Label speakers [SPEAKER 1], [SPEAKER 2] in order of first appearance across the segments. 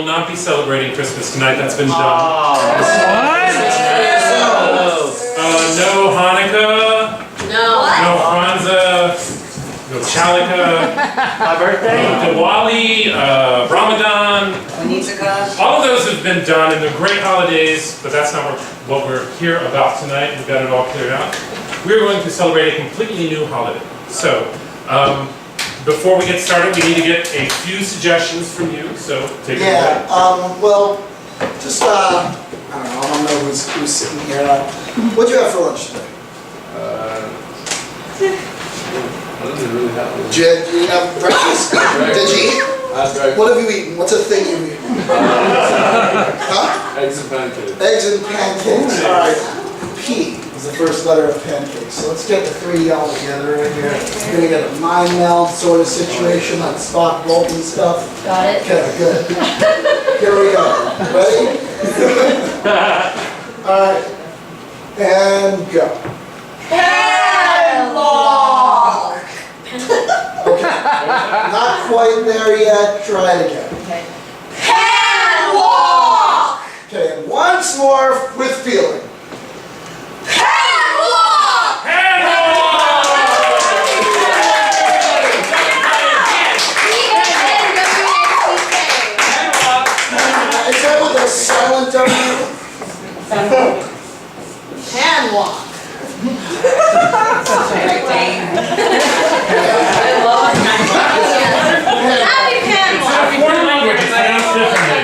[SPEAKER 1] will not be celebrating Christmas tonight. That's been done.
[SPEAKER 2] What?
[SPEAKER 1] No Hanukkah.
[SPEAKER 3] No.
[SPEAKER 1] No Kwanzaa. No Chalika.
[SPEAKER 2] My birthday?
[SPEAKER 1] Diwali. Ramadan.
[SPEAKER 4] Anita.
[SPEAKER 1] All of those have been done, and they're great holidays, but that's not what we're here about tonight. We've got it all cleared out. We're going to celebrate a completely new holiday. So, before we get started, we need to get a few suggestions from you, so take it away.
[SPEAKER 5] Well, just, I don't know who's sitting here. What'd you have for lunch today?
[SPEAKER 6] I didn't really have one.
[SPEAKER 5] Did you have breakfast? Did you eat?
[SPEAKER 6] I had breakfast.
[SPEAKER 5] What have you eaten? What's a thing you've eaten? Huh?
[SPEAKER 6] Eggs and pancakes.
[SPEAKER 5] Eggs and pancakes. All right. P is the first letter of pancakes. So let's get the three of y'all together right here. We're gonna get a mind meld sort of situation like Spock, Bolt and stuff.
[SPEAKER 3] Got it.
[SPEAKER 5] Okay, good. Here we go. Ready? All right. And go.
[SPEAKER 3] Panwack.
[SPEAKER 5] Okay. Not quite there yet. Try it again.
[SPEAKER 3] Okay. Panwack.
[SPEAKER 5] Okay, and once more with feeling.
[SPEAKER 3] Panwack.
[SPEAKER 5] Is that with a silent W?
[SPEAKER 3] Panwack. Happy Panwack.
[SPEAKER 1] Foreign language is pronounced differently.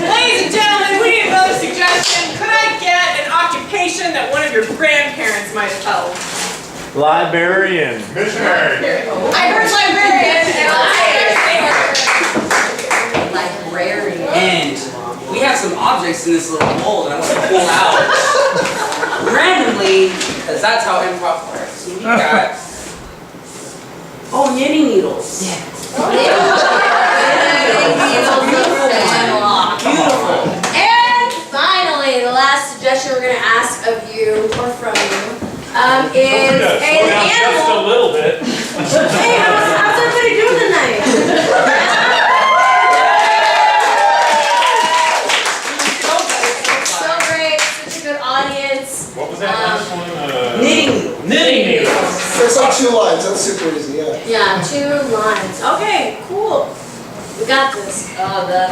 [SPEAKER 4] Ladies and gentlemen, we need another suggestion. Could I get an occupation that one of your grandparents might have held?
[SPEAKER 2] Librarian.
[SPEAKER 1] Missionary.
[SPEAKER 4] I heard librarian and
[SPEAKER 3] Librarian.
[SPEAKER 7] And we have some objects in this little bowl that I want to pull out randomly, because that's how improv works. We got knitting needles.
[SPEAKER 3] Beautiful. And finally, the last suggestion we're going to ask of you, or from you, is an
[SPEAKER 1] Slow down just a
[SPEAKER 3] animal.
[SPEAKER 1] little bit.
[SPEAKER 3] Hey, how's everybody doing tonight? So great, such a good audience.
[SPEAKER 1] What was that last one?
[SPEAKER 7] Knitting needles.
[SPEAKER 1] Knitting needles.
[SPEAKER 5] It's like 2 lines. That's super easy, yeah.
[SPEAKER 3] Yeah, 2 lines. Okay, cool. We got this. Can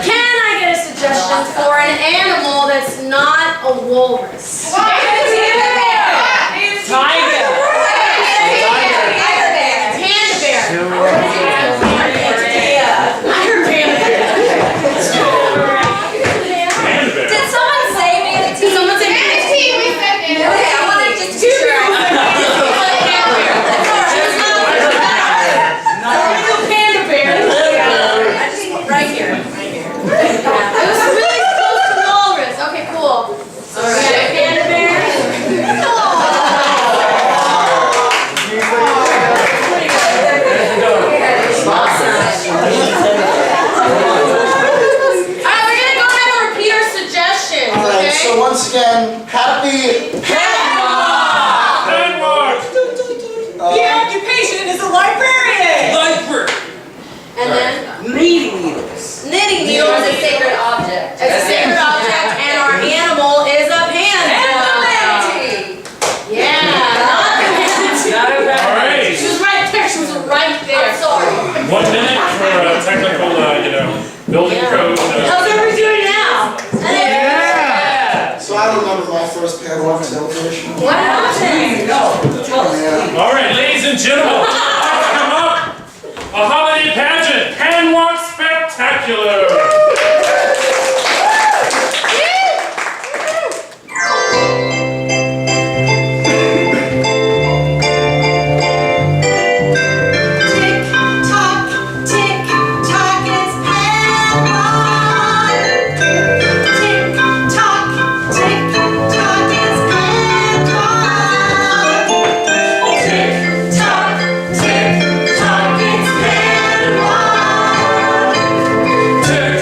[SPEAKER 3] I get a suggestion for an animal that's not a walrus?
[SPEAKER 4] Tiger.
[SPEAKER 3] Panda bear. I heard panda bear.
[SPEAKER 1] Panda bear.
[SPEAKER 3] Did someone say manatee? Did someone say manatee? We said manatee. Okay, I wanted just to be sure. Panda bear. Right here. It was really close to walrus. Okay, cool. Alright, panda bear. Alright, we're gonna go ahead and repeat our suggestions,
[SPEAKER 5] All right,
[SPEAKER 3] okay?
[SPEAKER 5] so once again, happy
[SPEAKER 1] Panwack.
[SPEAKER 4] The occupation is a librarian.
[SPEAKER 7] Library.
[SPEAKER 3] And then
[SPEAKER 7] Knitting needles.
[SPEAKER 3] knitting needle is a sacred object. It's a sacred object, and our animal is a panda. Yeah, not the manatee.
[SPEAKER 1] All right.
[SPEAKER 3] She was right there. She was right there. I'm sorry.
[SPEAKER 1] 1 minute for technical, building code.
[SPEAKER 3] How's everybody doing now?
[SPEAKER 2] Yeah.
[SPEAKER 5] So I remember my first Panwack celebration.
[SPEAKER 3] What happened?
[SPEAKER 5] Yeah.
[SPEAKER 1] All right, ladies and gentlemen, let's come up. A holiday pageant, Panwack Spectacular.
[SPEAKER 3] Tick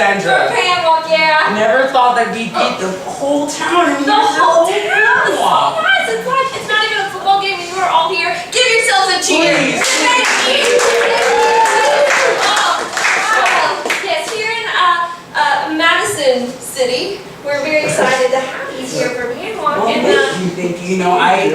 [SPEAKER 7] Sandra.
[SPEAKER 3] Panwack, yeah.
[SPEAKER 7] Never thought that we'd beat the whole town.
[SPEAKER 3] The whole town.
[SPEAKER 7] Panwack.
[SPEAKER 3] Yes, it's like it's not even a football game and you are all here. Give yourselves a cheer.
[SPEAKER 7] Please.
[SPEAKER 3] Thank you. Yes, here in Madison City, we're very excited to have you here for Panwack.
[SPEAKER 7] Well,
[SPEAKER 3] And
[SPEAKER 7] thank you. You know, I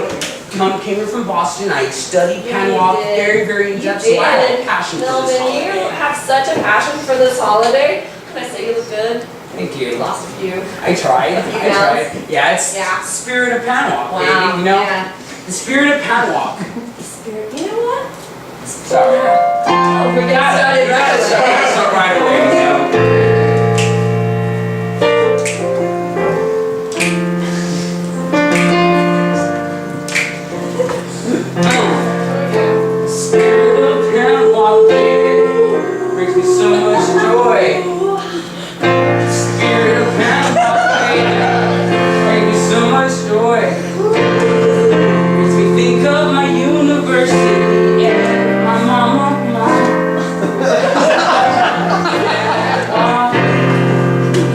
[SPEAKER 7] came here from Boston. I studied
[SPEAKER 3] Yeah,
[SPEAKER 7] Panwack
[SPEAKER 3] you did.
[SPEAKER 7] very, very in
[SPEAKER 3] you
[SPEAKER 7] depth.
[SPEAKER 3] did.
[SPEAKER 7] So I have a passion for this
[SPEAKER 3] Melvin, you
[SPEAKER 7] holiday.
[SPEAKER 3] have such a passion for this holiday. Can I say you look good?
[SPEAKER 7] Thank you.
[SPEAKER 3] Lost a few.
[SPEAKER 7] I tried.
[SPEAKER 3] You
[SPEAKER 7] I tried. Yeah, it's
[SPEAKER 3] Yeah.
[SPEAKER 7] spirit of Panwack,
[SPEAKER 3] Wow.
[SPEAKER 7] baby. You know,
[SPEAKER 3] Yeah.
[SPEAKER 7] the spirit of Panwack.
[SPEAKER 3] Spirit. You know what?
[SPEAKER 7] Sorry.
[SPEAKER 3] Oh, we're getting started right away.
[SPEAKER 7] Start right away. You know. Spirit of Panwack, baby, brings me so much joy. Spirit of Panwack, baby, brings me so much joy. Makes me think of my university and my mama.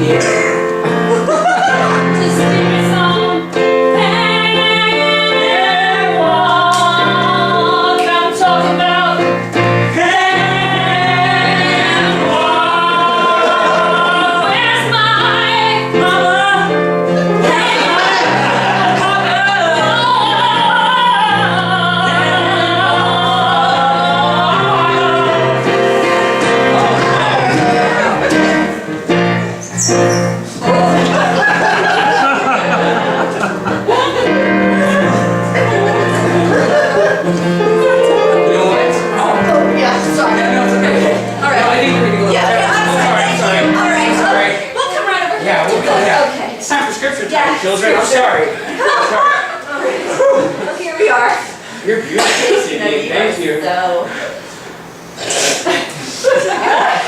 [SPEAKER 7] Yeah.
[SPEAKER 3] To sing a song. Panwack. I'm talking about Panwack. Where's my
[SPEAKER 7] You know what? Oh,
[SPEAKER 3] Yeah, sorry.
[SPEAKER 7] no, it's okay.
[SPEAKER 3] All right.
[SPEAKER 7] No, I think we're gonna go.
[SPEAKER 3] Yeah, okay, I'm sorry.
[SPEAKER 7] Sorry,
[SPEAKER 3] Thank
[SPEAKER 7] sorry.
[SPEAKER 3] you. All right.
[SPEAKER 7] Sorry.
[SPEAKER 3] We'll come right over here.
[SPEAKER 7] Yeah, we'll go. Yeah.
[SPEAKER 3] Okay.
[SPEAKER 7] It's time for scripture
[SPEAKER 3] Yeah,
[SPEAKER 7] time, children. I'm sorry.
[SPEAKER 3] All right. Well, here we are.
[SPEAKER 7] You're beautiful, Sydney. Thank you.
[SPEAKER 3] So,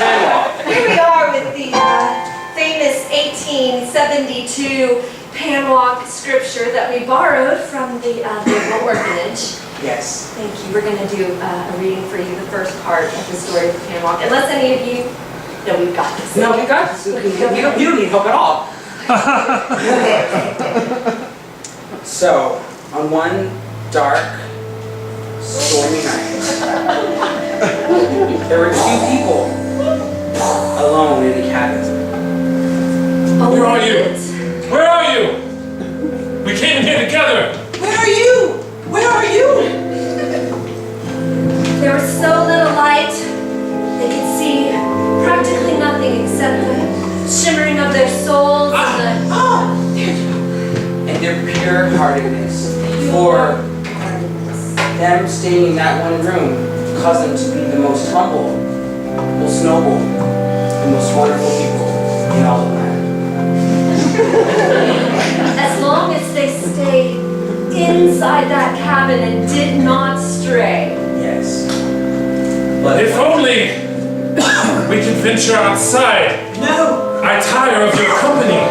[SPEAKER 7] Panwack.
[SPEAKER 3] here we are with the famous 1872 Panwack scripture that we borrowed from the Bible orphanage.
[SPEAKER 7] Yes.
[SPEAKER 3] Thank you. We're going to do a reading for you, the first part of the story of Panwack. Unless any of you, no, we've got this.
[SPEAKER 7] No, we got this. You don't need help at all. So, on one dark, stormy night, there were two people alone in a cabin.
[SPEAKER 1] Where are you? Where are you? We came in here together.
[SPEAKER 4] Where are you? Where are you?
[SPEAKER 3] There was so little light, they could see practically nothing except the shimmering of their souls and the
[SPEAKER 7] And their pure-heartedness for them staying in that one room caused them to be the most humble, most noble, and most wonderful people in all the land.
[SPEAKER 3] as long as they stayed inside that cabin and did not stray.
[SPEAKER 7] Yes. But
[SPEAKER 1] If only we can venture outside.
[SPEAKER 4] No.
[SPEAKER 1] I tire of your company.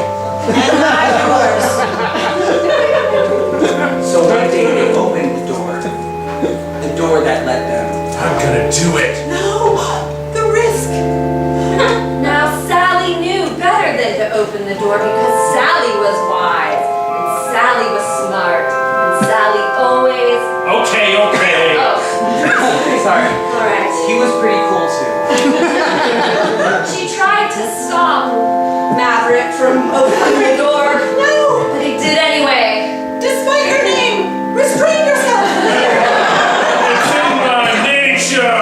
[SPEAKER 7] So one day they opened the door that led them.
[SPEAKER 1] I'm gonna do it.
[SPEAKER 4] No. The risk.
[SPEAKER 3] Now Sally knew better than to open the door because Sally was wise and Sally was smart and Sally always.
[SPEAKER 1] Okay.
[SPEAKER 3] Oh,
[SPEAKER 7] Sorry.
[SPEAKER 3] all right.
[SPEAKER 7] He was pretty cool too.
[SPEAKER 3] She tried to stop Maverick from opening the door.
[SPEAKER 4] No.
[SPEAKER 3] But he did anyway.
[SPEAKER 4] Despite her name, restrain yourself.
[SPEAKER 1] It's in my nature.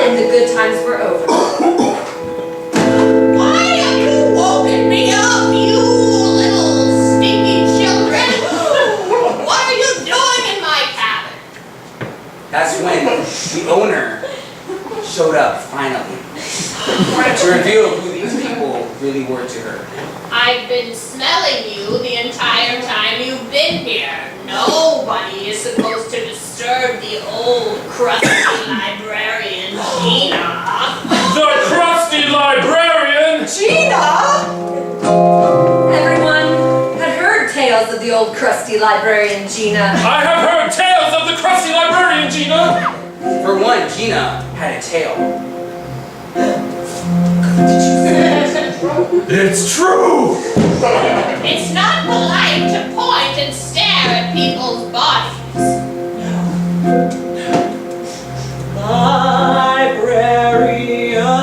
[SPEAKER 3] And the good times were over.
[SPEAKER 8] Why have you woken me up, you little stinky children? What are you doing in my cabin?
[SPEAKER 7] That's when the owner showed up finally to reveal who these people really were to her.
[SPEAKER 8] I've been smelling you the entire time you've been here. Nobody is supposed to disturb the old crusty librarian, Gina.
[SPEAKER 1] The crusty librarian.
[SPEAKER 4] Gina.
[SPEAKER 3] Everyone had heard tales of the old crusty librarian Gina.
[SPEAKER 1] I have heard tales of the crusty librarian, Gina.
[SPEAKER 7] For one, Gina had a tail.
[SPEAKER 1] It's true!
[SPEAKER 8] It's not polite to point and stare at people's bodies.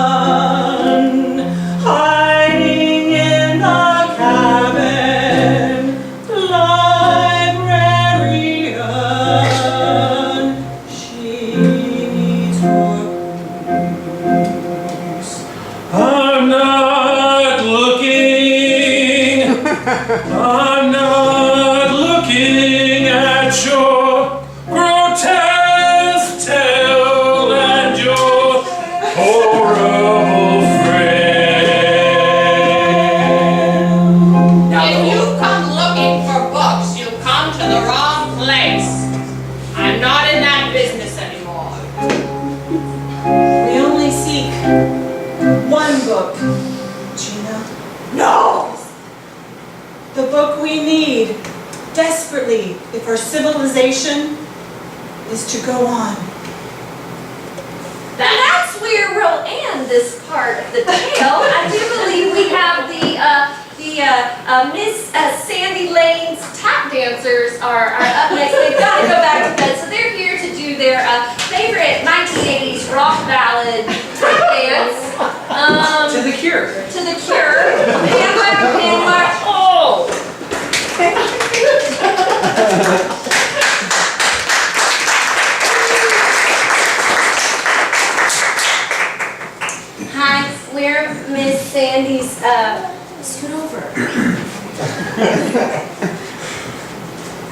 [SPEAKER 4] Librarian, hiding in the cabin. Librarian, she needs more peace.
[SPEAKER 1] I'm not looking. I'm not looking at your grotesque tail and your horrible friend.
[SPEAKER 8] If you come looking for books, you come to the wrong place. I'm not in that business anymore.
[SPEAKER 4] We only seek one book, Gina. No! The book we need desperately if our civilization is to go on.
[SPEAKER 3] That's where we'll end this part of the tale. I do believe we have the Miss Sandy Lane's tap dancers are up next. They've got to go back to bed, so they're here to do their favorite 1980s rock ballad tap dance.
[SPEAKER 7] To the Cure.
[SPEAKER 3] To the Cure. Panwack, Panwack. Oh! Hi, we're Miss Sandy's, scoot over.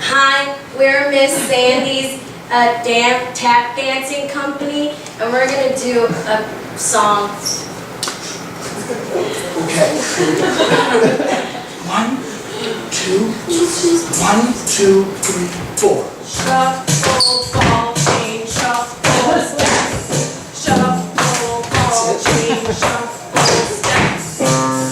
[SPEAKER 3] Hi, we're Miss Sandy's tap dancing company, and we're gonna do a song.
[SPEAKER 5] Okay. 1, 2, 3, 4.
[SPEAKER 4] Shuffle, ball, chain, shuffle, steps. Shuffle, ball, chain, shuffle, steps.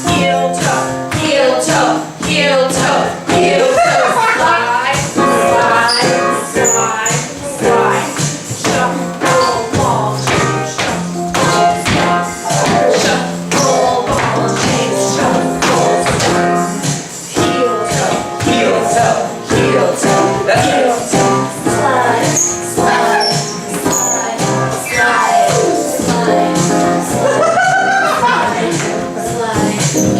[SPEAKER 4] Heel toe, heel toe, heel toe, heel toe. Slide, slide, slide, slide. Shuffle, ball, chain, shuffle, steps. Shuffle, ball, chain, shuffle, steps. Heel toe, heel toe, heel toe.
[SPEAKER 7] That's
[SPEAKER 4] Heel
[SPEAKER 7] right.
[SPEAKER 4] toe. Slide, slide, slide, slide, slide,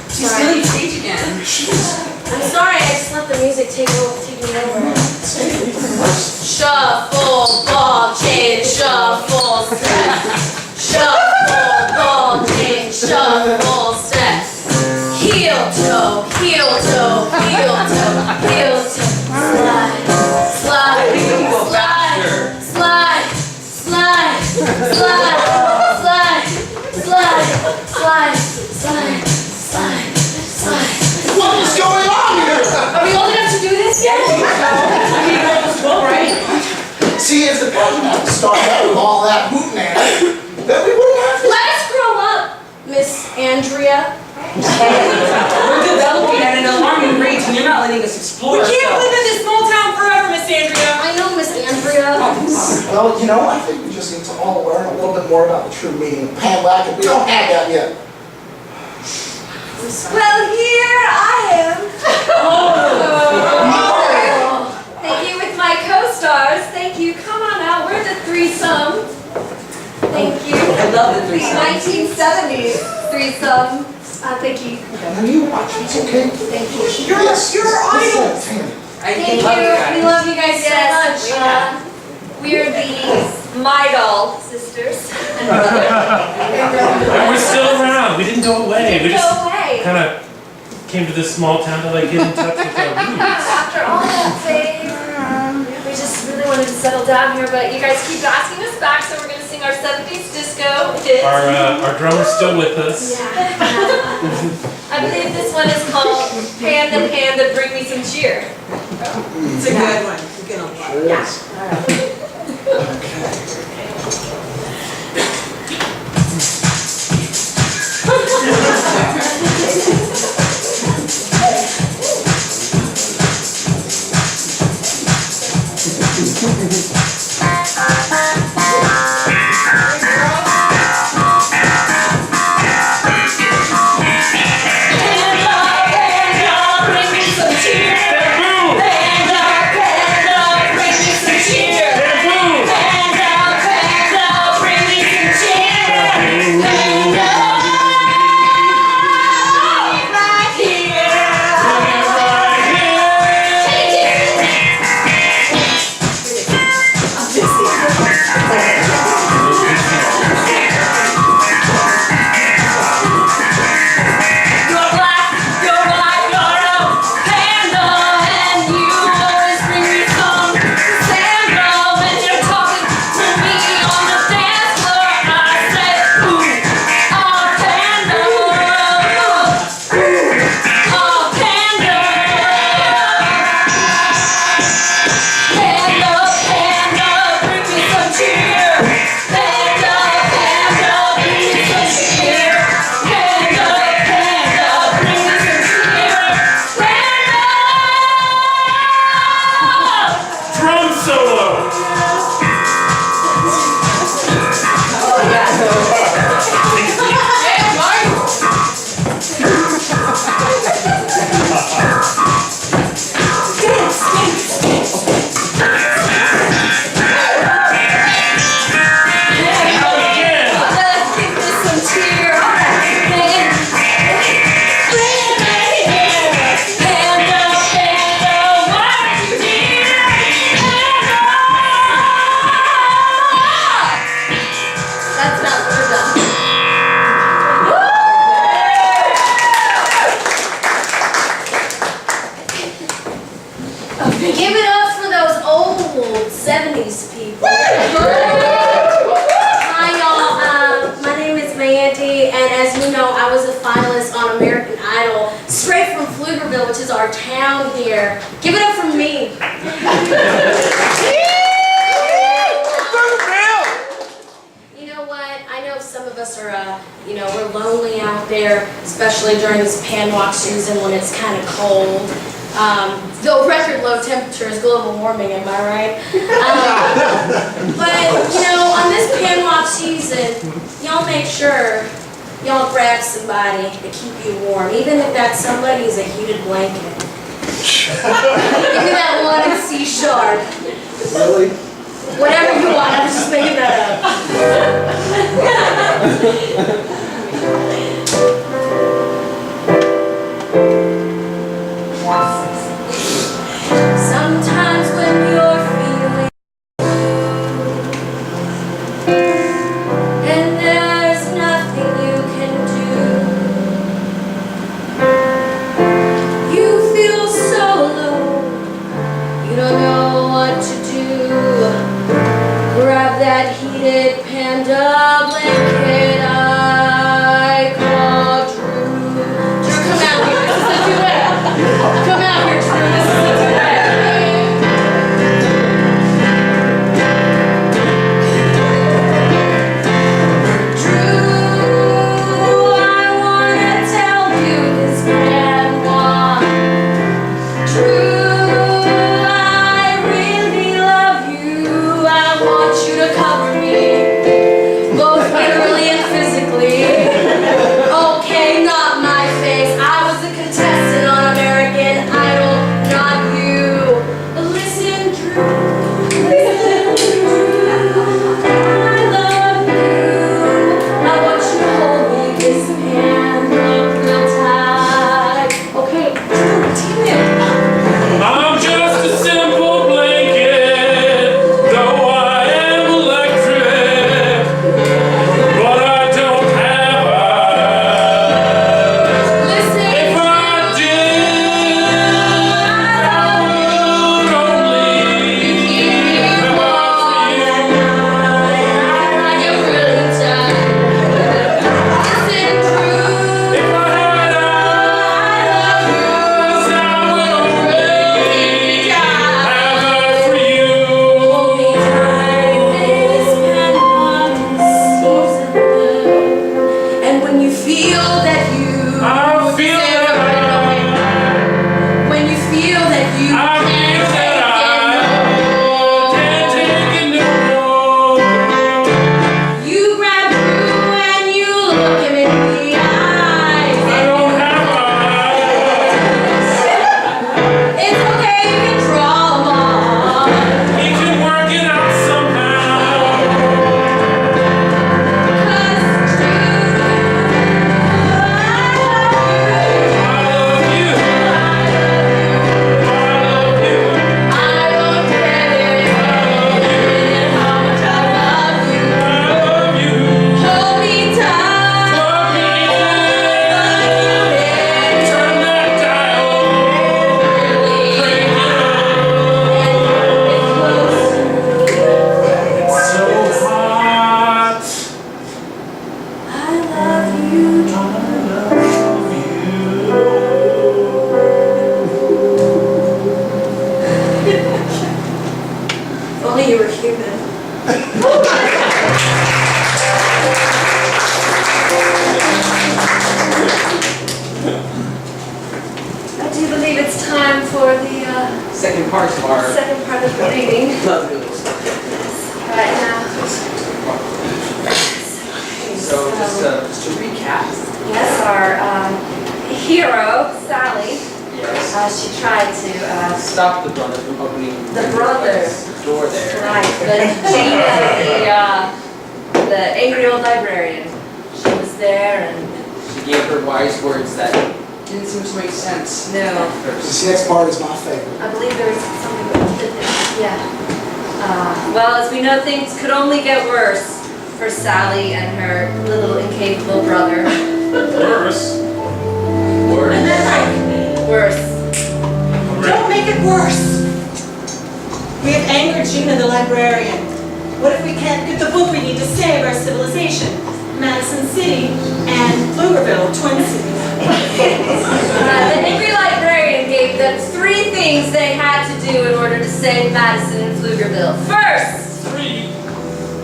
[SPEAKER 7] She's stealing stage again.
[SPEAKER 3] I'm sorry, I just let the music take me over. Shuffle, ball, chain, shuffle, step. Shuffle, ball, chain, shuffle, step. Heel toe, heel toe, heel toe, heel toe. Slide, slide, slide, slide, slide, slide, slide, slide, slide, slide, slide, slide.
[SPEAKER 5] What is going on here?
[SPEAKER 3] Are we old enough to do this yet?
[SPEAKER 5] See, if the pageant had started out with all that hootenanny, then we wouldn't have this.
[SPEAKER 3] Let us grow up, Miss Andrea.
[SPEAKER 7] We're developing at an alarming rate and you're not letting us explore
[SPEAKER 4] We can't
[SPEAKER 7] ourselves.
[SPEAKER 4] live in this small town forever, Miss Andrea.
[SPEAKER 3] I know, Miss Andrea.
[SPEAKER 5] Well, you know, I think we just need to all learn a little bit more about the true meaning of Panwack, and we don't have that yet.
[SPEAKER 3] Well, here I am. Thank you with my co-stars. Thank you. Come on out. We're the threesome. Thank you.
[SPEAKER 7] I love the
[SPEAKER 3] The
[SPEAKER 7] threesome.
[SPEAKER 3] 1970s threesome. Thank you.
[SPEAKER 5] And you watch, it's okay.
[SPEAKER 3] Thank you.
[SPEAKER 4] You're
[SPEAKER 5] Yes,
[SPEAKER 4] your
[SPEAKER 5] this is
[SPEAKER 4] idol.
[SPEAKER 5] entertainment.
[SPEAKER 7] I
[SPEAKER 3] Thank
[SPEAKER 7] love
[SPEAKER 3] you.
[SPEAKER 7] you
[SPEAKER 3] We
[SPEAKER 7] guys.
[SPEAKER 3] love you guys so
[SPEAKER 4] Yes,
[SPEAKER 3] much.
[SPEAKER 4] we know.
[SPEAKER 3] We're the Midol sisters.
[SPEAKER 1] And we're still around. We didn't go away. We just
[SPEAKER 3] No way.
[SPEAKER 1] kind of came to this small town to like get in touch with our roots.
[SPEAKER 3] After all that phase, we just really wanted to settle down here, but you guys keep asking us back, so we're going to sing our 70s disco hits.
[SPEAKER 1] Our drummer's still with us.
[SPEAKER 3] Yeah. I believe this one is called Panda, Panda, Bring Me Some Cheer.
[SPEAKER 4] It's a good one. You're gonna love it.
[SPEAKER 5] Sure is. Okay.
[SPEAKER 3] Give it up for those old 70s people. Hi y'all, my name is Mandy, and as you know, I was a finalist on American Idol, straight from Pflugerville, which is our town here. Give it up for me. You know what, I know some of us are, we're lonely out there, especially during this Panwack season when it's kind of cold. Though record low temperature is global warming, am I right? But, on this Panwack season, y'all make sure y'all grab somebody to keep you warm, even if that somebody is a heated blanket. Give me that one in C sharp.
[SPEAKER 5] Really?
[SPEAKER 3] Whatever you want, I'm just making that Sometimes when you're feeling and there's nothing you can do, you feel so low, you don't know what to do. Grab that heated panda blanket I call Drew. Drew, come out here, this is a duet. Come out here, Drew, this is a duet. Drew, I wanna tell you this Panwack. Drew, I really love you. I want you to cover me, both literally and physically. Okay, not my face. I was the contestant on American Idol, not you. But listen, Drew. Listen, Drew. I love you. I want you to hold me this hand up real tight. Okay, Drew, team it.
[SPEAKER 1] I'm just a simple blanket, though I am electric, but I don't have eyes.
[SPEAKER 3] Listen,
[SPEAKER 1] If I did, I would only
[SPEAKER 3] you were human. I do believe it's time for the
[SPEAKER 7] Second part of our
[SPEAKER 3] second part of the reading.
[SPEAKER 7] lovely.
[SPEAKER 3] Right now.
[SPEAKER 7] So just to recap.
[SPEAKER 3] Yes, our hero, Sally,
[SPEAKER 7] Yes.
[SPEAKER 3] she tried to,
[SPEAKER 7] Stop the brother from opening
[SPEAKER 3] the brother,
[SPEAKER 7] door there.
[SPEAKER 3] right, but Gina, the angry old librarian, she was there and
[SPEAKER 7] She gave her wise words that didn't seem to make sense
[SPEAKER 3] no,
[SPEAKER 7] at first.
[SPEAKER 5] This next part is my favorite.
[SPEAKER 3] I believe there was something that did this, yeah. Well, as we know, things could only get worse for Sally and her little incapable brother.
[SPEAKER 1] Worse.
[SPEAKER 4] And then
[SPEAKER 3] Worse.
[SPEAKER 4] don't make it worse. We have angered Gina the librarian. What if we can't get the book we need to save our civilization? Madison City and Pflugerville, Twin Cities.
[SPEAKER 3] The angry librarian gave them 3 things they had to do in order to save Madison and Pflugerville. First,
[SPEAKER 1] 3.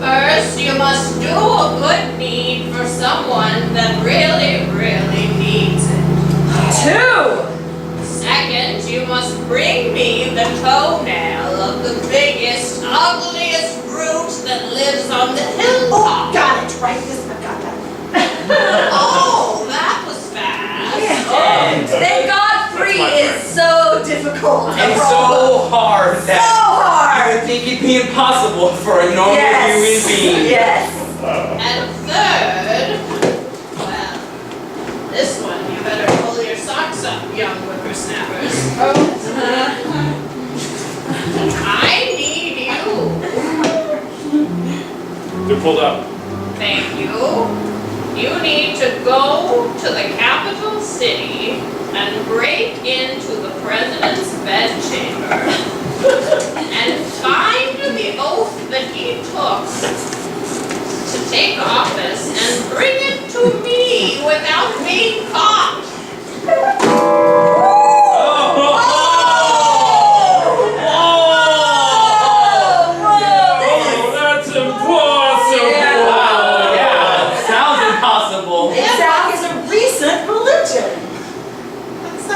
[SPEAKER 8] First, you must do a good deed for someone that really, really needs it.
[SPEAKER 3] 2,
[SPEAKER 8] Second, you must bring me the toenail of the biggest, ugliest brute that lives on the
[SPEAKER 4] Oh,
[SPEAKER 8] hilltop.
[SPEAKER 4] got it. Right this, I got that.
[SPEAKER 8] Oh, that was fast.
[SPEAKER 3] thank God 3 is so difficult.
[SPEAKER 7] And so hard that you would think it'd be impossible for a normal human being.
[SPEAKER 3] Yes.
[SPEAKER 8] And third, well, this one you better pull your socks up, young whippersnappers. I need you.
[SPEAKER 1] They're pulled up.
[SPEAKER 8] Thank you. You need to go to the capital city and break into the president's bedchamber and find the oath that he took to take office and bring it to me without being caught.
[SPEAKER 1] Oh, that's impossible.
[SPEAKER 7] Yeah, sounds impossible.
[SPEAKER 4] Islam is a recent religion. That's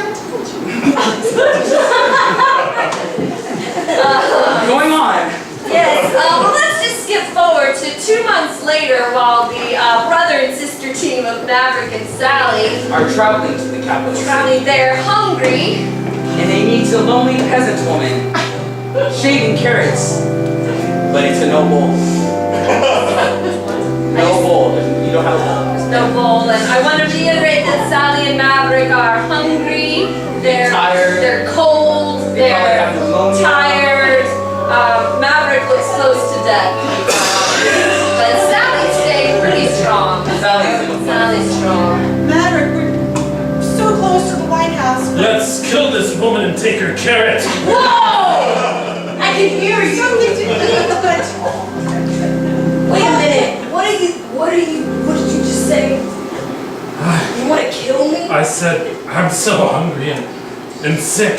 [SPEAKER 7] Going on.
[SPEAKER 3] Yes, well, let's just skip forward to 2 months later while the brother and sister team of Maverick and Sally
[SPEAKER 7] Are traveling to the capital city.
[SPEAKER 3] traveling there hungry.
[SPEAKER 7] And they meet a lonely peasant woman shaving carrots. But it's a no bowl. No bowl. You don't have a bowl.
[SPEAKER 3] There's no bowl, and I want to reiterate that Sally and Maverick are hungry, they're
[SPEAKER 7] Tired.
[SPEAKER 3] they're cold,
[SPEAKER 7] They probably have
[SPEAKER 3] they're
[SPEAKER 7] pneumonia.
[SPEAKER 3] tired. Maverick looks close to death. But Sally's staying pretty strong. Sally's strong.
[SPEAKER 4] Maverick, we're so close to the White House.
[SPEAKER 1] Let's kill this woman and take her carrot.
[SPEAKER 3] Whoa! I can hear you.
[SPEAKER 4] Something to eat, but
[SPEAKER 3] Wait a minute. What did you just say? You want to kill me?
[SPEAKER 1] I said, I'm so hungry and sick.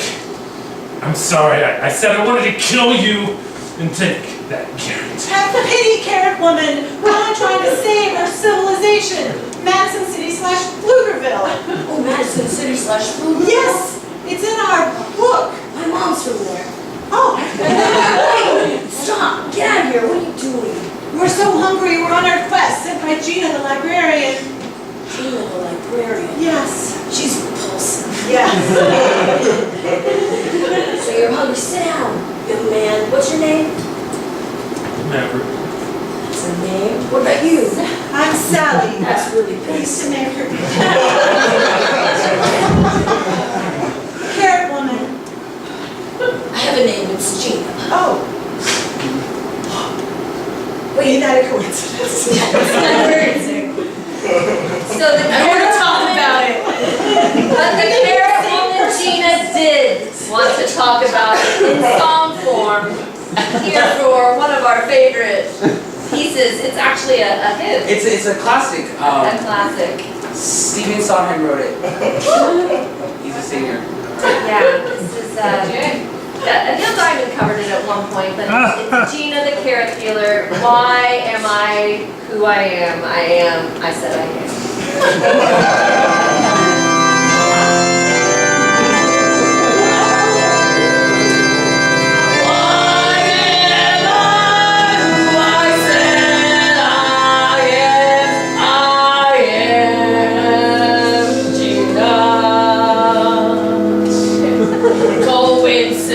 [SPEAKER 1] I'm sorry. I said I wanted to kill you and take that carrot.
[SPEAKER 4] have the pity, carrot woman. We're only trying to save our civilization. Madison City / Pflugerville.
[SPEAKER 3] Oh, Madison City / Pflugerville.
[SPEAKER 4] Yes, it's in our book.
[SPEAKER 3] My mom's from there.
[SPEAKER 4] Oh,
[SPEAKER 3] Wait, stop. Get out of here. What are you doing?
[SPEAKER 4] we're so hungry. We're on our quest, sent by Gina the librarian.
[SPEAKER 3] Gina the librarian.
[SPEAKER 4] Yes.
[SPEAKER 3] She's repulsive.
[SPEAKER 4] Yes.
[SPEAKER 3] So you're hungry. Sit down, young man. What's your name?
[SPEAKER 1] Maverick.
[SPEAKER 3] That's a name. What about you?
[SPEAKER 4] I'm Sally.
[SPEAKER 3] That's really
[SPEAKER 4] Pleased
[SPEAKER 3] nice.
[SPEAKER 4] to make her. Carrot woman.
[SPEAKER 3] I have a name. It's Gina.
[SPEAKER 4] Oh,
[SPEAKER 3] Wait,
[SPEAKER 4] ain't that a coincidence?
[SPEAKER 3] so the
[SPEAKER 4] I want to talk about it.
[SPEAKER 3] But the carrot woman Gina did want to talk about it in song form here for one of our favorite pieces. It's actually a hymn.
[SPEAKER 7] It's a classic.
[SPEAKER 3] A classic.
[SPEAKER 7] Stephen Sondheim wrote it. He's a singer.
[SPEAKER 3] Yeah, this is Neil Diamond covered it at one point, but it's Gina the carrot peeler. Why am I who I am? I said I am.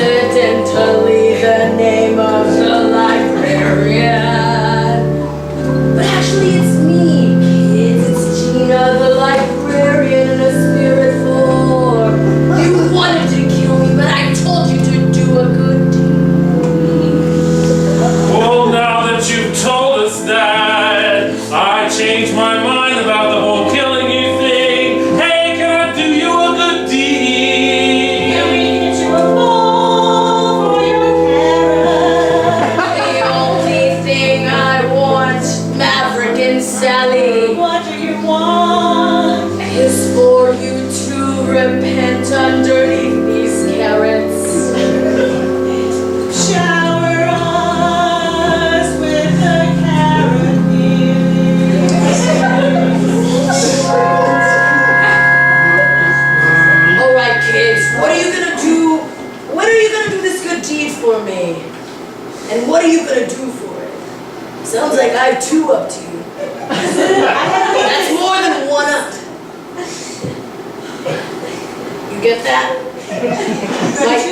[SPEAKER 9] Coincidentally, the name of the librarian. But actually, it's me, kids. It's Gina, the librarian in a spirit form. You wanted to kill me, but I told you to do a good deed.
[SPEAKER 1] Well, now that you've told us that, I changed my mind about the whole killing you thing. Hey, can I do you a good deed?
[SPEAKER 4] Can we get you a bowl for your carrot?
[SPEAKER 9] The only thing I want, Maverick and Sally,
[SPEAKER 4] What do you want?
[SPEAKER 9] is for you to repent underneath these carrots.
[SPEAKER 4] Shower us with the carrot
[SPEAKER 9] All right, kids, what are you gonna do? When are you gonna do this good deed for me? And what are you gonna do for it? Sounds like I have two up to you. That's more than one up. You get that?
[SPEAKER 4] Two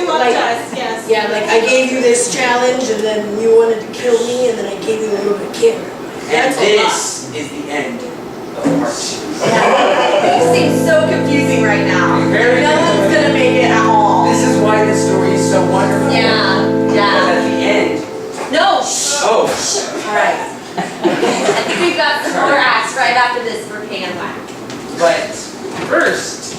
[SPEAKER 4] up to us, yes.
[SPEAKER 9] Yeah, like I gave you this challenge and then you wanted to kill me and then I gave you a little bit of carrot.
[SPEAKER 7] And
[SPEAKER 9] That's a lot.
[SPEAKER 7] this is the end of part 2.
[SPEAKER 3] You seem so confusing right now.
[SPEAKER 7] Very
[SPEAKER 3] No one's gonna make it at all.
[SPEAKER 7] This is why this story is so wonderful.
[SPEAKER 3] Yeah,
[SPEAKER 7] Because
[SPEAKER 3] yeah.
[SPEAKER 7] at the end,
[SPEAKER 3] No, shh.
[SPEAKER 7] oh,
[SPEAKER 3] All right. I think we've got some more acts right after this for Panwack.
[SPEAKER 7] but first,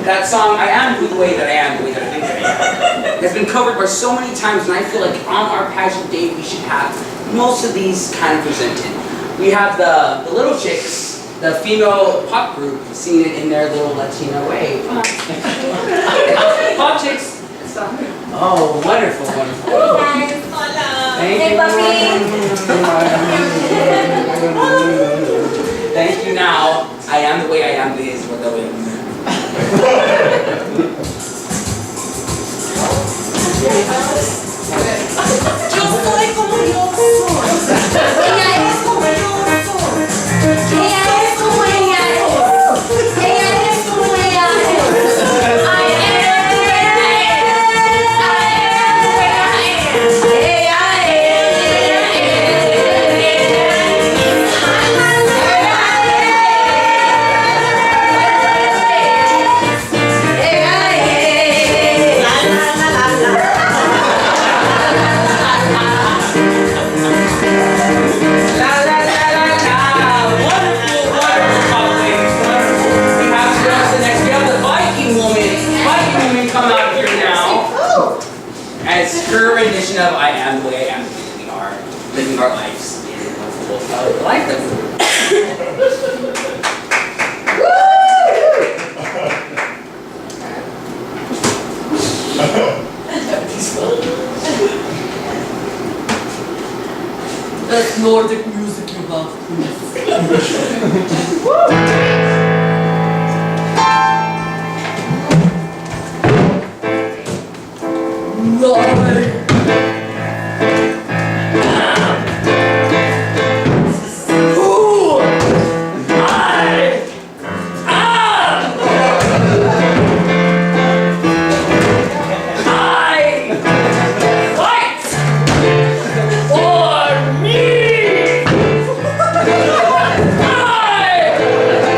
[SPEAKER 7] that song, I Am Who the Way That I Am, the Way That I Think That I Am, has been covered by so many times, and I feel like on our pageant day we should have most of these kind of presented. We have the Little Chicks, the female pop group, singing it in their little Latino way. Pop Chicks. Oh, wonderful, wonderful.
[SPEAKER 3] Hey, guys.
[SPEAKER 4] Hola.
[SPEAKER 7] Thank
[SPEAKER 3] Hey,
[SPEAKER 7] you.
[SPEAKER 3] puppy.
[SPEAKER 7] Thank you. Now, I am the way I am is what the way I am.
[SPEAKER 4] Yo soy como yo soy.
[SPEAKER 3] Ella es como yo soy. Ella es como ella es. Ella es como ella es. I am the way I am. I am the way I am. Ella
[SPEAKER 7] As her rendition of I Am the Way I Am, we are living our lives in a full life that
[SPEAKER 9] That's Nordic music you have, Lord. Who I am. I fight for me. I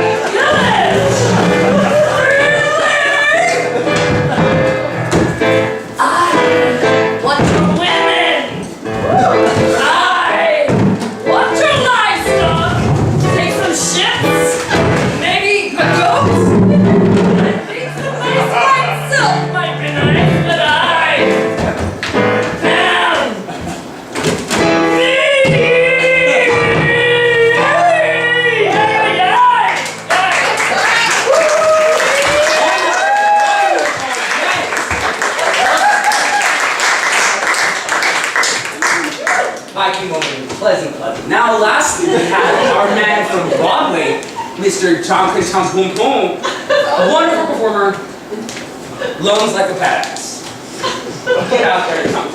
[SPEAKER 7] Viking moment, pleasant. Now, lastly, we have our man from Broadway, Mr. John Christian Boom Boom, a wonderful performer, loans like a badass. Get out there, Tom.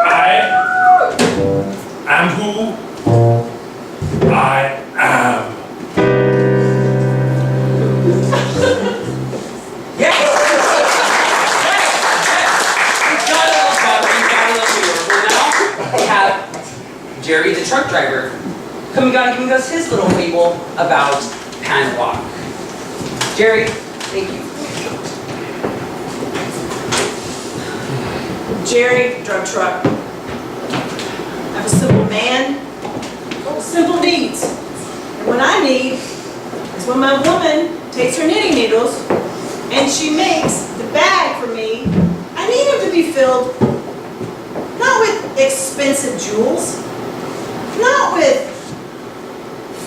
[SPEAKER 1] I am who I am.
[SPEAKER 7] Yes! We've got a little better, we've got a little beautiful now. We have Jerry, the truck driver, coming on and giving us his little fable about Panwack. Jerry, thank you.
[SPEAKER 4] Jerry, drug truck. I'm a simple man, with simple needs. And what I need is when my woman takes her knitting needles and she makes the bag for me, I need them to be filled not with expensive jewels, not with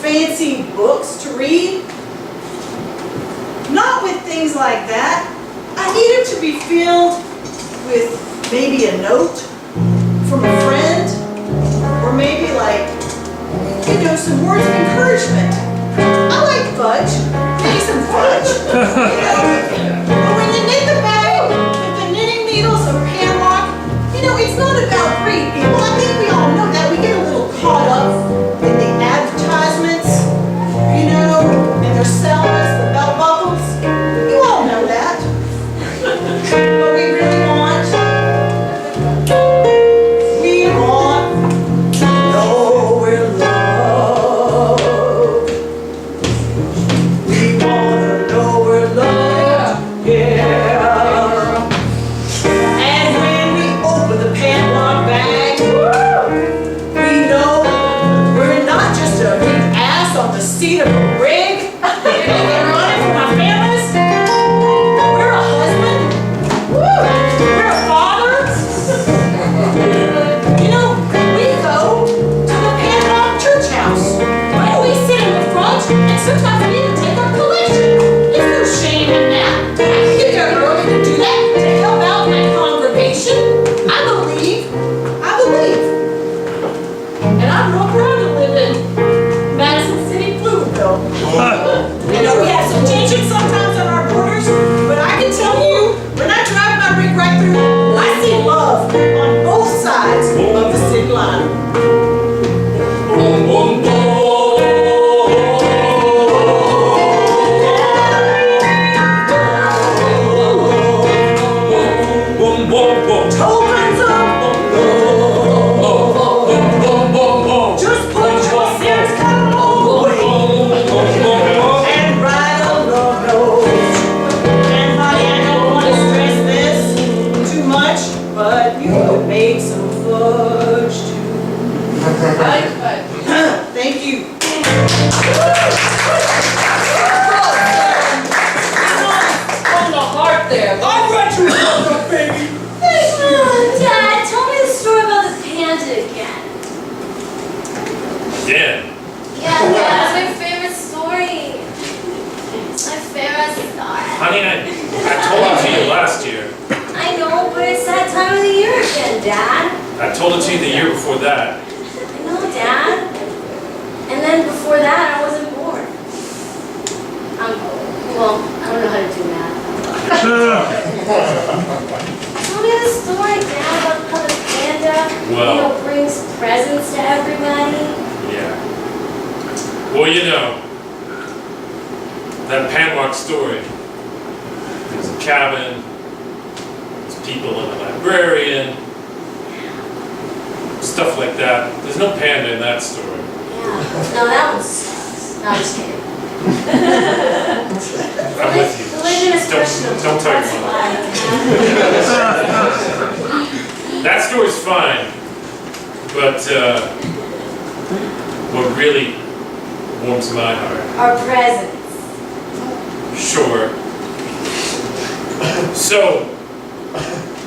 [SPEAKER 4] fancy books to read, not with things like that. I need them to be filled with maybe a note from a friend, or maybe like, some words of encouragement. I like fudge, maybe some fudge. But when you knit the bag with the knitting needles of Panwack, it's not about greed, people. I think we all know that. We get a little caught up in the advertisements, and they're selling us the belt buckles. You all know that. But we really want to know we're loved. We want to know we're loved, yeah. And when we open the Panwack bag, we know we're not just a big ass on the seat of a rig. We're running for my families. We're a husband. We're a father. We go to the Panwack church house. Where we sit in the front and sometimes we even take our collection. There's no shame in that. You get early to do that to help out my congregation. I believe. And I'm real proud to live in Madison City, Pflugerville. We have some tension sometimes on our borders, but I can tell you, when I drive my rig right through, I see love on both sides of the city line.
[SPEAKER 1] Boom, boom, boom. Boom, boom, boom.
[SPEAKER 4] Toe hands up. Just put your serious coat away and write a love note. And honey, I don't want to stress this too much, but you could make some fudge too. Thank you.
[SPEAKER 8] On the heart there.
[SPEAKER 4] I'll write you a love note, baby.
[SPEAKER 3] Dad, tell me the story about the panda again.
[SPEAKER 1] Again.
[SPEAKER 3] Yeah, that's my favorite story. It's my favorite story.
[SPEAKER 1] Honey, I told it to you last year.
[SPEAKER 3] I know, but it's that time of the year again, Dad.
[SPEAKER 1] I told it to you the year before that.
[SPEAKER 3] I know, Dad. And then before that, I wasn't born. Well, I don't know how to do math. Tell me the story, Dad, about how the panda,
[SPEAKER 1] Well.
[SPEAKER 3] brings presents to everybody.
[SPEAKER 1] Yeah. Well, that Panwack story. There's a cabin, there's people and a librarian, stuff like that. There's no panda in that story.
[SPEAKER 3] Yeah. No, that one sucks. No, I'm just kidding.
[SPEAKER 1] I'm with you.
[SPEAKER 3] Religion is personal.
[SPEAKER 1] Don't tell your
[SPEAKER 3] That's
[SPEAKER 1] mom.
[SPEAKER 3] why.
[SPEAKER 1] That story's fine, but what really warms my heart,
[SPEAKER 3] Our presents.
[SPEAKER 1] sure. So,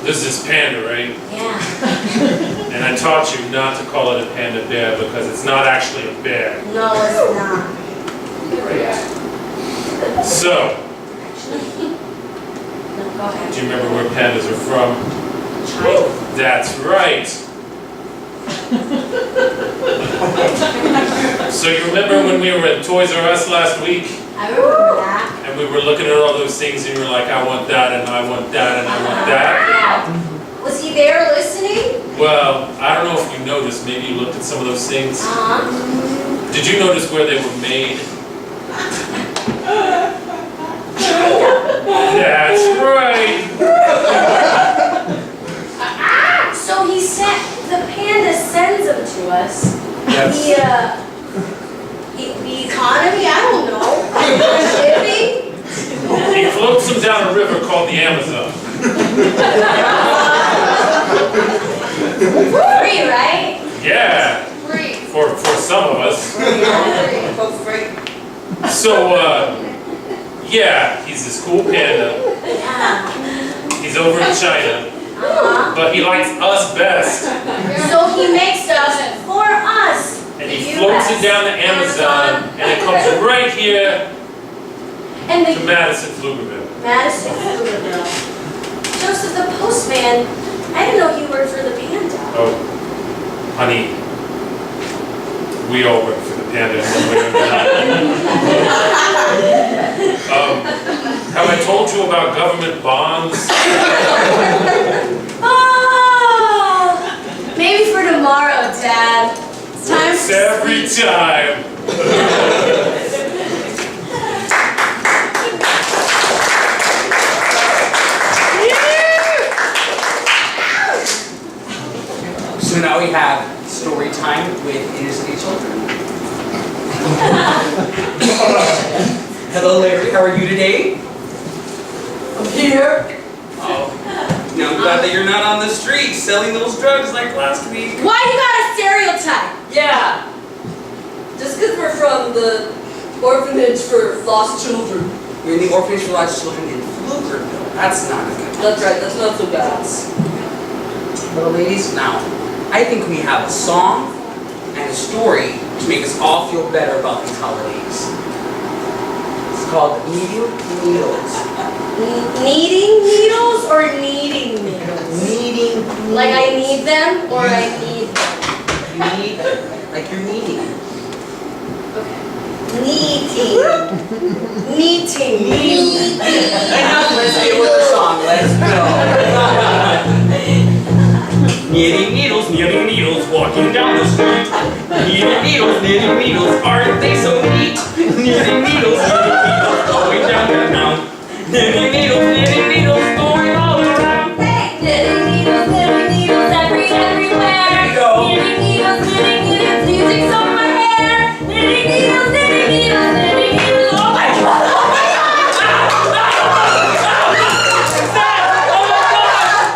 [SPEAKER 1] there's this panda, right?
[SPEAKER 3] Yeah.
[SPEAKER 1] And I taught you not to call it a panda bear because it's not actually a bear.
[SPEAKER 3] No, it's not.
[SPEAKER 1] So,
[SPEAKER 3] Go ahead.
[SPEAKER 1] Do you remember where pandas are from?
[SPEAKER 3] China.
[SPEAKER 1] That's right. So you remember when we were at Toys R Us last week?
[SPEAKER 3] I remember that.
[SPEAKER 1] And we were looking at all those things and you were like, I want that and I want that and I want that.
[SPEAKER 3] Yeah. Was he there listening?
[SPEAKER 1] Well, I don't know if you noticed, maybe you looked at some of those things. Did you notice where they were made? That's right.
[SPEAKER 3] So he sent, the panda sends them to us.
[SPEAKER 1] Yes.
[SPEAKER 3] The economy, I don't know. Shipping?
[SPEAKER 1] He floats them down a river called the Amazon.
[SPEAKER 3] Free, right?
[SPEAKER 1] Yeah,
[SPEAKER 8] Free.
[SPEAKER 1] for some of us.
[SPEAKER 3] Free.
[SPEAKER 1] So, yeah, he's this cool panda.
[SPEAKER 3] Yeah.
[SPEAKER 1] He's over in China, but he likes us best.
[SPEAKER 3] So he makes us for us.
[SPEAKER 1] And he floats it down the Amazon, and it comes right here
[SPEAKER 3] And
[SPEAKER 1] to
[SPEAKER 3] the
[SPEAKER 1] Madison, Pflugerville.
[SPEAKER 3] Madison Pflugerville. Joseph the postman, I didn't know you worked for the panda.
[SPEAKER 1] Oh, honey, we all work for the panda in one way or another. Have I told you about government bonds?
[SPEAKER 3] Oh, maybe for tomorrow, Dad. It's time
[SPEAKER 1] It's
[SPEAKER 3] for
[SPEAKER 1] every time.
[SPEAKER 7] So now we have story time with inner city children. Hello Larry, how are you today?
[SPEAKER 9] I'm here.
[SPEAKER 7] Oh, now I'm glad that you're not on the street selling those drugs like last week.
[SPEAKER 3] Why you got a stereotype?
[SPEAKER 9] Yeah. Just because we're from the orphanage for lost children.
[SPEAKER 7] You're in the orphanage for lost children in Pflugerville. That's not a good.
[SPEAKER 9] That's right, that's not so bad.
[SPEAKER 7] Well, ladies, now, I think we have a song and a story to make us all feel better about these holidays. It's called Needing Needles.
[SPEAKER 3] Needing needles or needing needles?
[SPEAKER 7] Needing
[SPEAKER 3] Like I need them or I need them?
[SPEAKER 7] Need, like you're needing.
[SPEAKER 3] Needing. Needing.
[SPEAKER 7] Let's get with the song, let's go. Knitting needles, walking down the street. Knitting needles, aren't they so neat? Knitting needles, going down the mountain. Knitting needles, going all around.
[SPEAKER 3] Hey, knitting needles, everywhere.
[SPEAKER 7] There you go.
[SPEAKER 3] Knitting needles, music's on my hair. Knitting needles, oh my God, oh my God.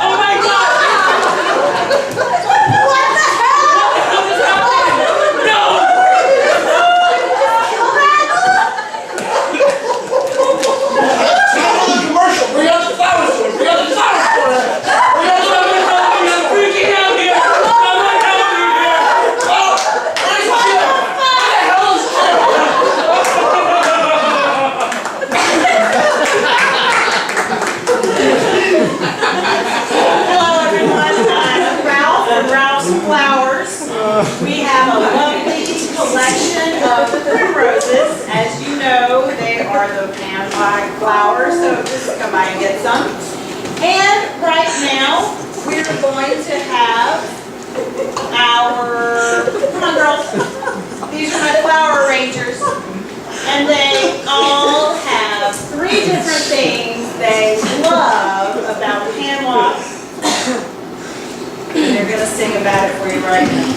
[SPEAKER 7] Oh my God!
[SPEAKER 3] What the hell?
[SPEAKER 7] No!
[SPEAKER 5] Time of the commercial, bring out the flowers for it, bring out the flowers for it.
[SPEAKER 7] I'm freaking out here! I'm not happy here!
[SPEAKER 5] Oh, where's Jim? Where the hell is Jim?
[SPEAKER 4] Hello everyone, I'm Ralph from Ralph's Flowers. We have a lovely collection of primroses. As you know, they are the Panwack flowers, so just come by and get some. And right now, we're going to have our, come on girls, these are my flower arrangers. And they all have 3 different things they love about Panwack. And they're gonna sing about it for you right now.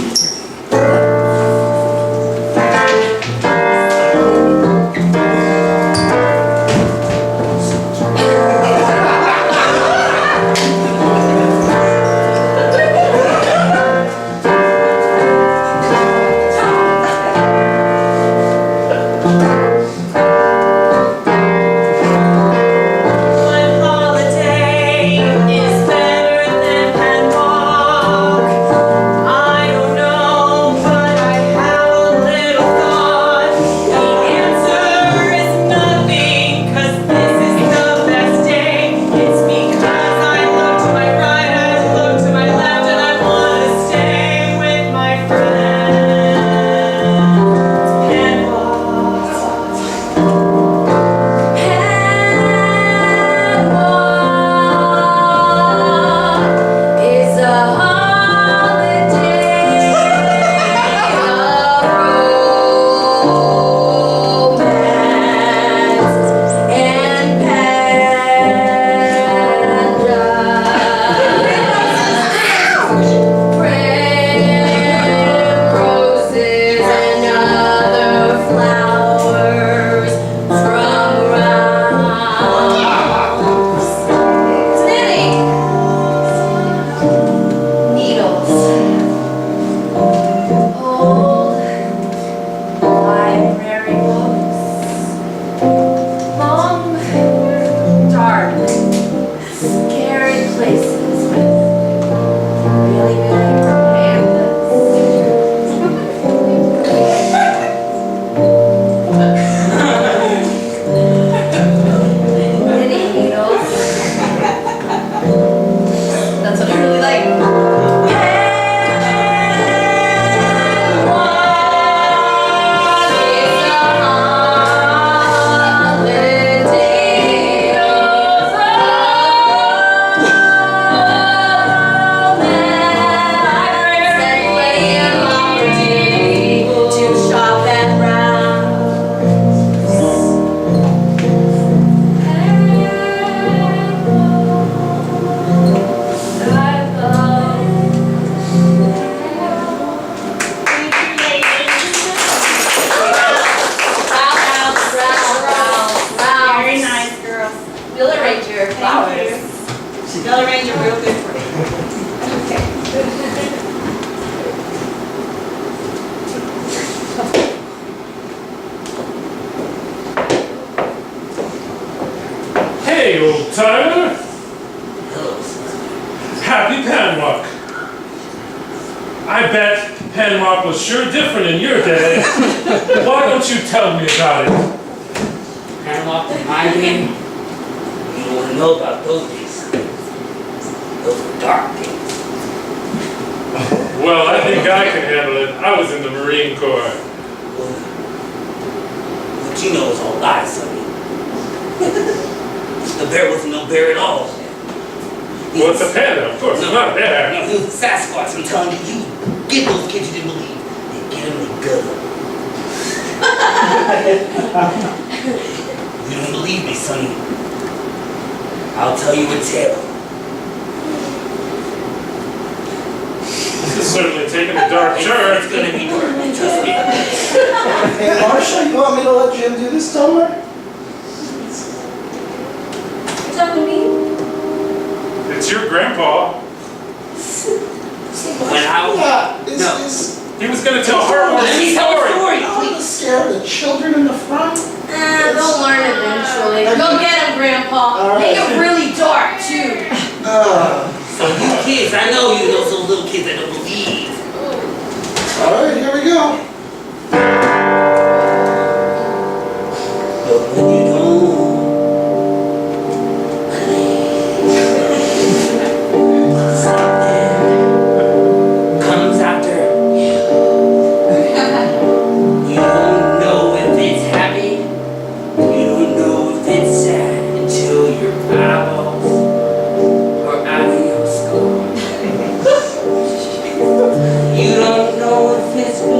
[SPEAKER 4] One holiday is better than Panwack. I don't know, but flowers. They'll arrange it real good for you.
[SPEAKER 1] Hey, old timer.
[SPEAKER 7] Hello, sir.
[SPEAKER 1] Happy Panwack. I bet Panwack was sure different in your day. Why don't you tell me about it?
[SPEAKER 7] Panwack and my game. You don't want to know about those days. Those were dark days.
[SPEAKER 1] Well, I think I can handle it. I was in the Marine Corps.
[SPEAKER 7] Well, what you know is all lies, sonny. The bear wasn't no bear at all.
[SPEAKER 1] Well, it's a panda, of course. It's not a bear.
[SPEAKER 7] No, he was a Sasquatch. I'm telling you, you get those kids you didn't believe. They get them, they gut them. You don't believe me, sonny. I'll tell you a tale.
[SPEAKER 1] This is certainly taking a dark turn.
[SPEAKER 7] It's gonna be dark, trust me.
[SPEAKER 5] Hey, Marcia, you want me to let Jim do this somewhere?
[SPEAKER 3] You talking to me?
[SPEAKER 1] It's your grandpa.
[SPEAKER 7] When I was...
[SPEAKER 5] Yeah,
[SPEAKER 7] No.
[SPEAKER 1] He was going to tell a heartwarming
[SPEAKER 7] Let me tell a
[SPEAKER 1] story.
[SPEAKER 7] story,
[SPEAKER 5] You want
[SPEAKER 7] please.
[SPEAKER 5] to scare the children in the front?
[SPEAKER 9] They'll learn eventually. Go get him, Grandpa.
[SPEAKER 5] All
[SPEAKER 9] Make
[SPEAKER 5] right.
[SPEAKER 9] it really dark, too.
[SPEAKER 7] So you kids, I know you, those little kids that don't believe.
[SPEAKER 5] All right, here we go.
[SPEAKER 7] But when you don't believe, something comes after you. You don't know if it's happy, you don't know if it's sad until your eyeballs are out of your skull. You don't know if it's good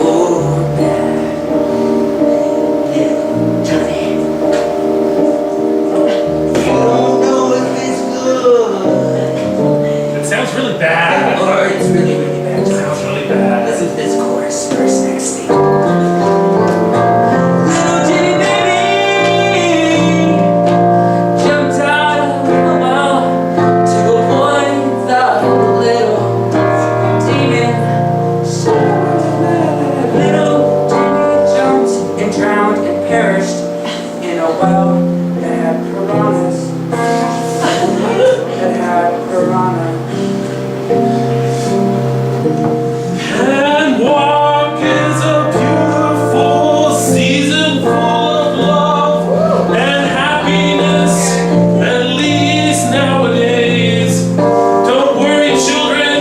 [SPEAKER 7] or bad. Little Johnny. You don't know if it's good
[SPEAKER 1] It sounds really bad.
[SPEAKER 7] or it's really, really bad.
[SPEAKER 1] It sounds really bad.
[SPEAKER 7] Listen to this chorus, verse next thing. Little Jenny baby jumped out of a well to avoid the little demon. Little Jenny jumped and drowned and perished in a well that had piranhas. That had piranhas.
[SPEAKER 1] Panwack is a beautiful season full of love and happiness, at least nowadays. Don't worry, children,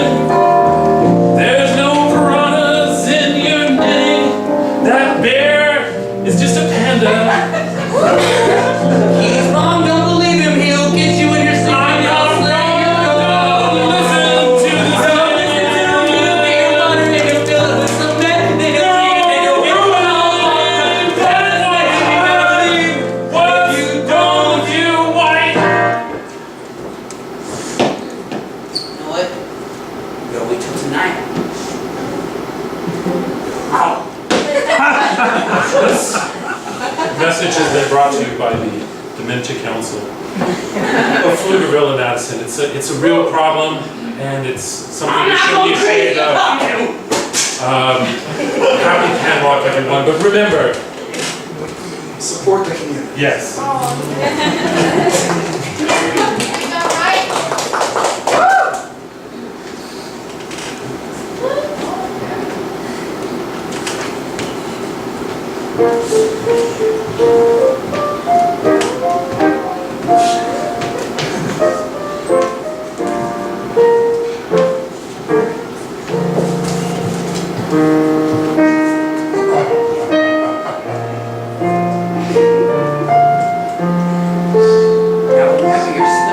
[SPEAKER 1] there's no piranhas in your name. That bear is just a panda.
[SPEAKER 7] He's wrong, don't believe him, he'll get you in your sleep.
[SPEAKER 1] I know, don't listen to the what you don't, you white.
[SPEAKER 7] You know what? Gotta wait till tonight. Ow.
[SPEAKER 1] This message has been brought to you by the Dementia Council of Pflugerville and Madison. It's a real problem, and it's something we shouldn't be ashamed of. Happy Panwack, everyone, but remember,
[SPEAKER 5] Support the community.
[SPEAKER 1] yes.
[SPEAKER 7] Now whenever you're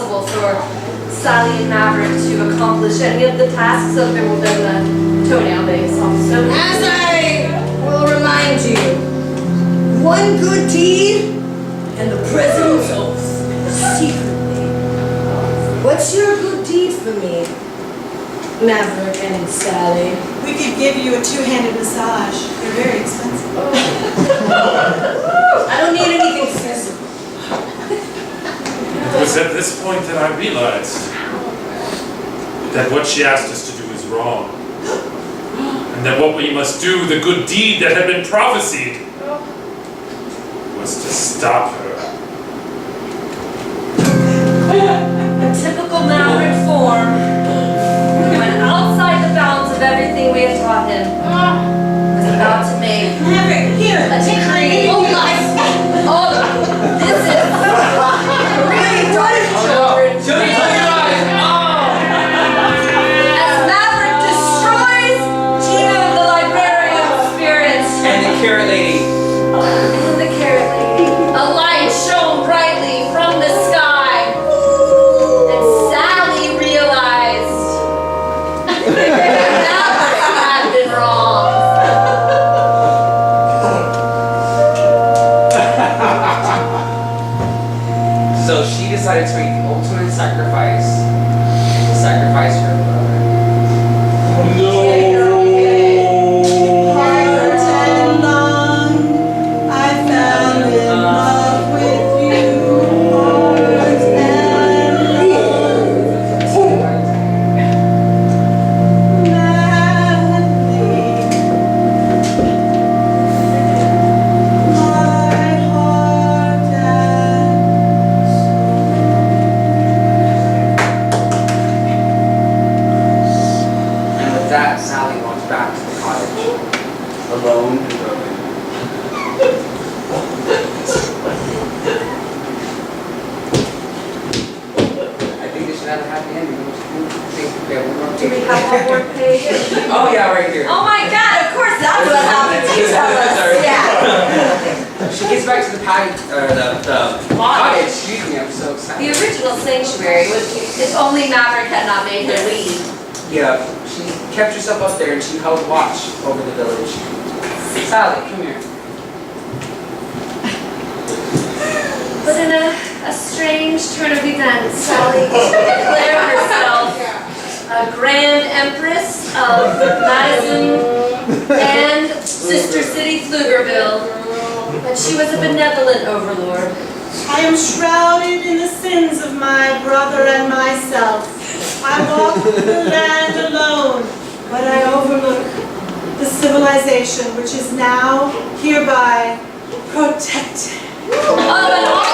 [SPEAKER 3] impossible for Sally and Maverick to accomplish any of the tasks other than the toenail base off snow.
[SPEAKER 9] As I will remind you, one good deed and the president's oath, secretly. What's your good deed for me, Maverick and Sally?
[SPEAKER 4] We could give you a two-handed massage. They're very expensive.
[SPEAKER 9] I don't need anything physical.
[SPEAKER 1] It was at this point that I realized that what she asked us to do is wrong. And that what we must do, the good deed that had been prophesied, was to stop her.
[SPEAKER 3] A typical Maverick form, who went outside the bounds of everything we had taught him, was about to make
[SPEAKER 4] Maverick, here,
[SPEAKER 3] a
[SPEAKER 4] take my
[SPEAKER 3] decree.
[SPEAKER 4] name.
[SPEAKER 3] Oh my! Oh, this is really dark, children. As Maverick destroys Gina, the librarian's spirits,
[SPEAKER 7] And the carrot lady.
[SPEAKER 3] and the carrot lady, a light shone brightly from the sky, and Sally realized that Maverick had been wrong.
[SPEAKER 7] So she decided to make the ultimate sacrifice and to sacrifice her brother.
[SPEAKER 4] Heart and long, I fell in love with you. Heart and long, madly. My heart and
[SPEAKER 7] And with that, Sally walked back to the cottage, alone and broken. I think this should have a happy ending. I think we have one more
[SPEAKER 3] Do we
[SPEAKER 7] page.
[SPEAKER 3] have one more page?
[SPEAKER 7] Oh yeah, right here.
[SPEAKER 3] Oh my god, of course that's what happened. You tell us.
[SPEAKER 7] Sorry.
[SPEAKER 3] Yeah.
[SPEAKER 7] She gets back to the cottage. Excuse me, I'm so excited.
[SPEAKER 3] The original sanctuary was, if only Maverick had not made her leave.
[SPEAKER 7] Yeah, she kept herself up there and she held watch over the village. Sally, come here.
[SPEAKER 3] But in a strange turn of events, Sally declared herself a grand empress of Madison and Sister City Pflugerville. But she was a benevolent overlord.
[SPEAKER 4] I am shrouded in the sins of my brother and myself. I walk the land alone, but I overlook the civilization which is now hereby protected.
[SPEAKER 3] Oh, and all